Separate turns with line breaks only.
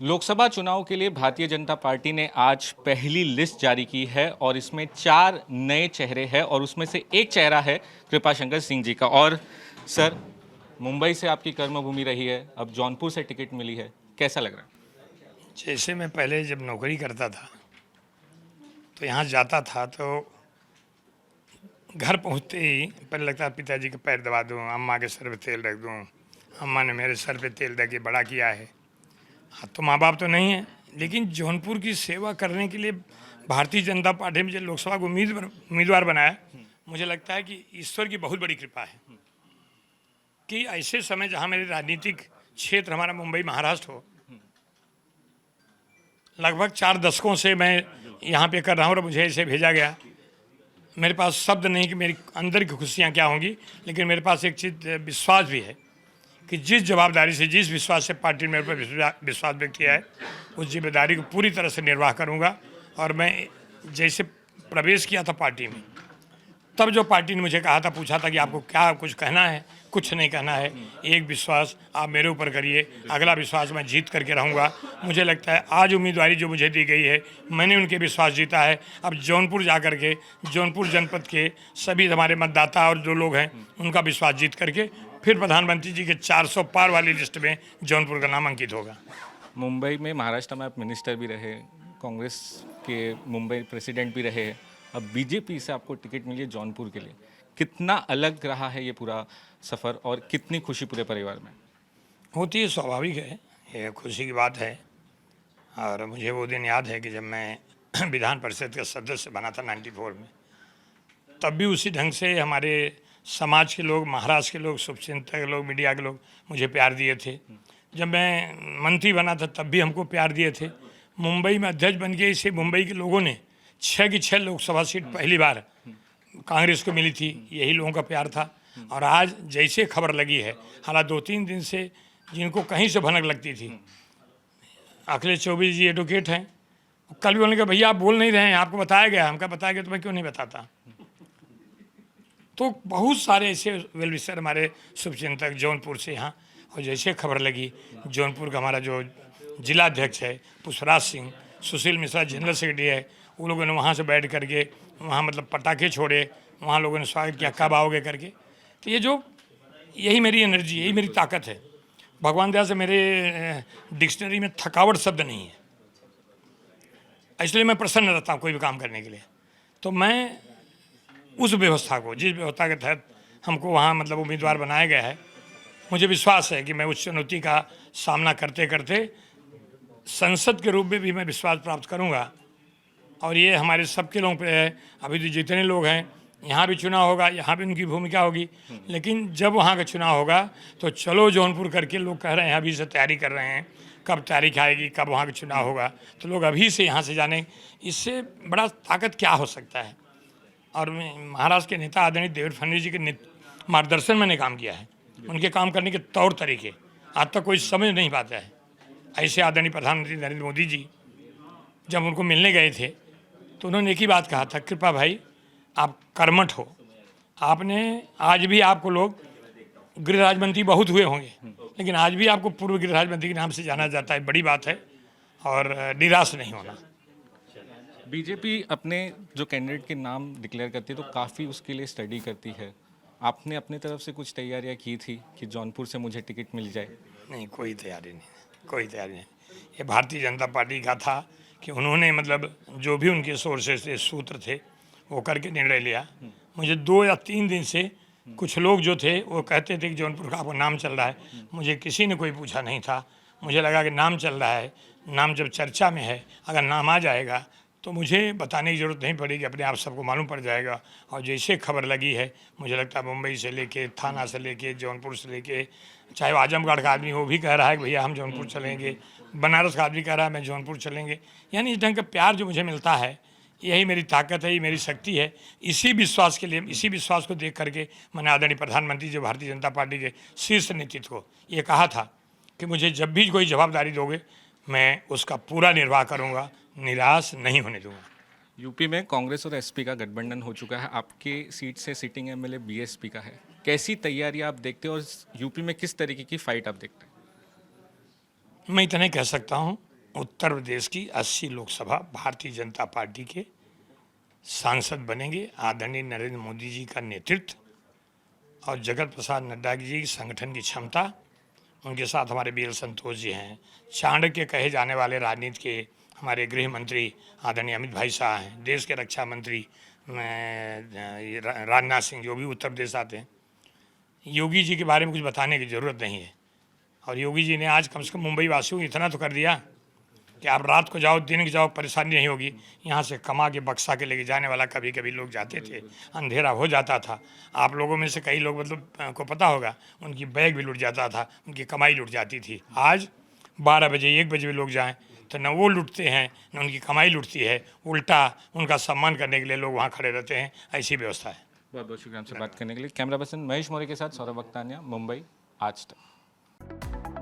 लोकसभा चुनाव के लिए भारतीय जनता पार्टी ने आज पहली लिस्ट जारी की है और इसमें 4 नए चेहरे हैं और उसमें से एक चेहरा है कृपाशंकर सिंह जी का। और सर, मुंबई से आपकी कर्मभूमि रही है, अब जौनपुर से टिकट मिली है, कैसा लग रहा है?
जैसे मैं पहले जब नौकरी करता था तो यहाँ जाता था तो घर पहुँचते ही पहले लगता था पिताजी के पैर दबा दूँ, अम्मा के सर पे तेल रख दूँ। अम्मा ने मेरे सर पे तेल रख के बड़ा किया है। हाँ, तो माँ बाप तो नहीं है, लेकिन जौनपुर की सेवा करने के लिए भारतीय जनता पार्टी में जो लोकसभा को उम्मीदवार बनाया, मुझे लगता है कि ईश्वर की बहुत बड़ी कृपा है कि ऐसे समय जहाँ मेरे राजनीतिक क्षेत्र हमारा मुंबई महाराष्ट्र हो, लगभग 4 दशकों से मैं यहाँ पे कर रहा हूँ और मुझे ऐसे भेजा गया। मेरे पास शब्द नहीं कि मेरी अंदर की खुशियाँ क्या होंगी, लेकिन मेरे पास एक चीज़ विश्वास भी है कि जिस जवाबदारी से, जिस विश्वास से पार्टी ने मेरे पर विश्वास व्यक्त किया है, उस जिम्मेदारी को पूरी तरह से निर्वाह करूँगा। और मैं जैसे प्रवेश किया था पार्टी में, तब जो पार्टी ने मुझे कहा था, पूछा था कि आपको क्या कुछ कहना है, कुछ नहीं कहना है, एक विश्वास आप मेरे ऊपर करिए, अगला विश्वास मैं जीत करके रहूँगा। मुझे लगता है आज उम्मीदवारी जो मुझे दी गई है, मैंने उनके विश्वास जीता है। अब जौनपुर जा कर के जौनपुर जनपद के सभी हमारे मतदाता और जो लोग हैं उनका विश्वास जीत करके फिर प्रधानमंत्री जी के 400 पार वाली लिस्ट में जौनपुर का नाम अंकित होगा।
मुंबई में, महाराष्ट्र में आप मिनिस्टर भी रहे, कांग्रेस के मुंबई प्रेसिडेंट भी रहे, अब बीजेपी से आपको टिकट मिली है जौनपुर के लिए। कितना अलग रहा है ये पूरा सफ़र और कितनी खुशी पूरे परिवार में?
होती है, स्वाभाविक है, ये खुशी की बात है। और मुझे वो दिन याद है कि जब मैं विधान परिषद का सदस्य बना था 94 में, तब भी उसी ढंग से हमारे समाज के लोग, महाराष्ट्र के लोग, शुभचिंतक के लोग, मीडिया के लोग मुझे प्यार दिए थे। जब मैं मंत्री बना था तब भी हमको प्यार दिए थे। मुंबई में अध्यक्ष बन के इसे मुंबई के लोगों ने 6 की 6 लोकसभा सीट पहली बार कांग्रेस को मिली थी, यही लोगों का प्यार था। और आज जैसे खबर लगी है, हालांकि 2-3 दिन से जिनको कहीं से भनक लगती थी, अखिलेश चौबे जी एडवोकेट हैं, कल भी बोलने का भैया आप बोल नहीं रहे हैं, आपको बताया गया। हमका बताया गया तो मैं क्यों नहीं बताता। तो बहुत सारे ऐसे वेल विशर हमारे शुभचिंतक जौनपुर से यहाँ, और जैसे खबर लगी, जौनपुर का हमारा जो जिला अध्यक्ष है पुष्पराज सिंह, सुशील मिश्रा जनरल सेक्रेटरी है, वो लोगों ने वहाँ से बैठ करके वहाँ मतलब पटाखे छोड़े, वहाँ लोगों ने स्वागत किया, कब आओगे करके। तो ये जो, यही मेरी एनर्जी, यही मेरी ताकत है। भगवान दया से मेरे डिक्शनरी में थकावट शब्द नहीं है, इसलिए मैं प्रसन्न रहता हूँ कोई भी काम करने के लिए। तो मैं उस व्यवस्था को, जिस व्यवस्था के तहत हमको वहाँ मतलब उम्मीदवार बनाया गया है, मुझे विश्वास है कि मैं उस चुनौती का सामना करते करते संसद के रूप में भी मैं विश्वास प्राप्त करूँगा। और ये हमारे सबके लोगों पे है। अभी तो जितने लोग हैं, यहाँ भी चुनाव होगा, यहाँ भी उनकी भूमिका होगी, लेकिन जब वहाँ का चुनाव होगा तो चलो जौनपुर करके लोग कह रहे हैं, अभी से तैयारी कर रहे हैं, कब तारीख आएगी, कब वहाँ का चुनाव होगा, तो लोग अभी से यहाँ से जाने। इससे बड़ा ताकत क्या हो सकता है। और महाराष्ट्र के नेता आदरणीय देवेंद्र फडणवीस जी के मार्गदर्शन मैंने काम किया है, उनके काम करने के तौर तरीके आज तक कोई समझ नहीं पाता है। ऐसे आदरणीय प्रधानमंत्री नरेंद्र मोदी जी जब उनको मिलने गए थे तो उन्होंने एक ही बात कहा था, कृपा भाई आप कर्मठ हो। आपने, आज भी आपको लोग गृह राज्य मंत्री बहुत हुए होंगे, लेकिन आज भी आपको पूर्व गृह राज्य मंत्री के नाम से जाना जाता है, बड़ी बात है। और निराश नहीं होना।
बीजेपी अपने जो कैंडिडेट के नाम डिक्लेयर करती है तो काफ़ी उसके लिए स्टडी करती है। आपने अपनी तरफ से कुछ तैयारियां की थी कि जौनपुर से मुझे टिकट मिल जाए?
नहीं, कोई तैयारी नहीं, कोई तैयारी नहीं। ये भारतीय जनता पार्टी का था कि उन्होंने मतलब जो भी उनके सोर्सेस थे, सूत्र थे, वो करके निर्णय लिया। मुझे 2 या 3 दिन से कुछ लोग जो थे वो कहते थे कि जौनपुर का आपका नाम चल रहा है। मुझे किसी ने कोई पूछा नहीं था, मुझे लगा कि नाम चल रहा है, नाम जब चर्चा में है, अगर नाम आ जाएगा तो मुझे बताने की ज़रूरत नहीं पड़ेगी, अपने आप सबको मालूम पड़ जाएगा। और जैसे खबर लगी है, मुझे लगता है मुंबई से लेके, थाना से लेके, जौनपुर से लेके, चाहे वो आजमगढ़ का आदमी वो भी कह रहा है कि भैया हम जौनपुर चलेंगे, बनारस का आदमी कह रहा है मैं जौनपुर चलेंगे। यानी इस ढंग का प्यार जो मुझे मिलता है, यही मेरी ताकत है, ये मेरी शक्ति है। इसी विश्वास के लिए, इसी विश्वास को देख करके मैंने आदरणीय प्रधानमंत्री जो भारतीय जनता पार्टी के शीर्ष नेतृत्व को ये कहा था कि मुझे जब भी कोई जवाबदारी दोगे मैं उसका पूरा निर्वाह करूँगा, निराश नहीं होने दूंगा।
यूपी में कांग्रेस और एसपी का गठबंधन हो चुका है, आपके सीट से सिटिंग एमएलए बीएसपी का है। कैसी तैयारी आप देखते हैं और यूपी में किस तरीके की फाइट आप देखते हैं?
मैं इतना ही कह सकता हूँ उत्तर प्रदेश की 80 लोकसभा भारतीय जनता पार्टी के सांसद बनेंगे। आदरणीय नरेंद्र मोदी जी का नेतृत्व और जगत प्रसाद नड्डा जी की संगठन की क्षमता, उनके साथ हमारे बी एल संतोष जी हैं, चाणक्य कहे जाने वाले राजनीति के हमारे गृह मंत्री आदरणीय अमित भाई शाह हैं, देश के रक्षा मंत्री राजनाथ सिंह जो भी उत्तर प्रदेश आते हैं। योगी जी के बारे में कुछ बताने की ज़रूरत नहीं है। और योगी जी ने आज कम से कम मुंबई वासियों को इतना तो कर दिया कि आप रात को जाओ दिन को जाओ परेशानी नहीं होगी। यहाँ से कमा के बक्सा के लेके जाने वाला कभी कभी लोग जाते थे, अंधेरा हो जाता था। आप लोगों में से कई लोग मतलब को पता होगा, उनकी बैग भी लुट जाता था, उनकी कमाई लुट जाती थी। आज 12 बजे 1 बजे भी लोग जाएं तो न वो लुटते हैं न उनकी कमाई लुटती है, उल्टा उनका सम्मान करने के लिए लोग वहाँ खड़े रहते हैं। ऐसी व्यवस्था है।
बहुत बहुत शुक्रिया हमसे बात करने के लिए। कैमरा पर्सन महेश मौर्य के साथ सौरभ वक्तानिया, मुंबई, आज तक।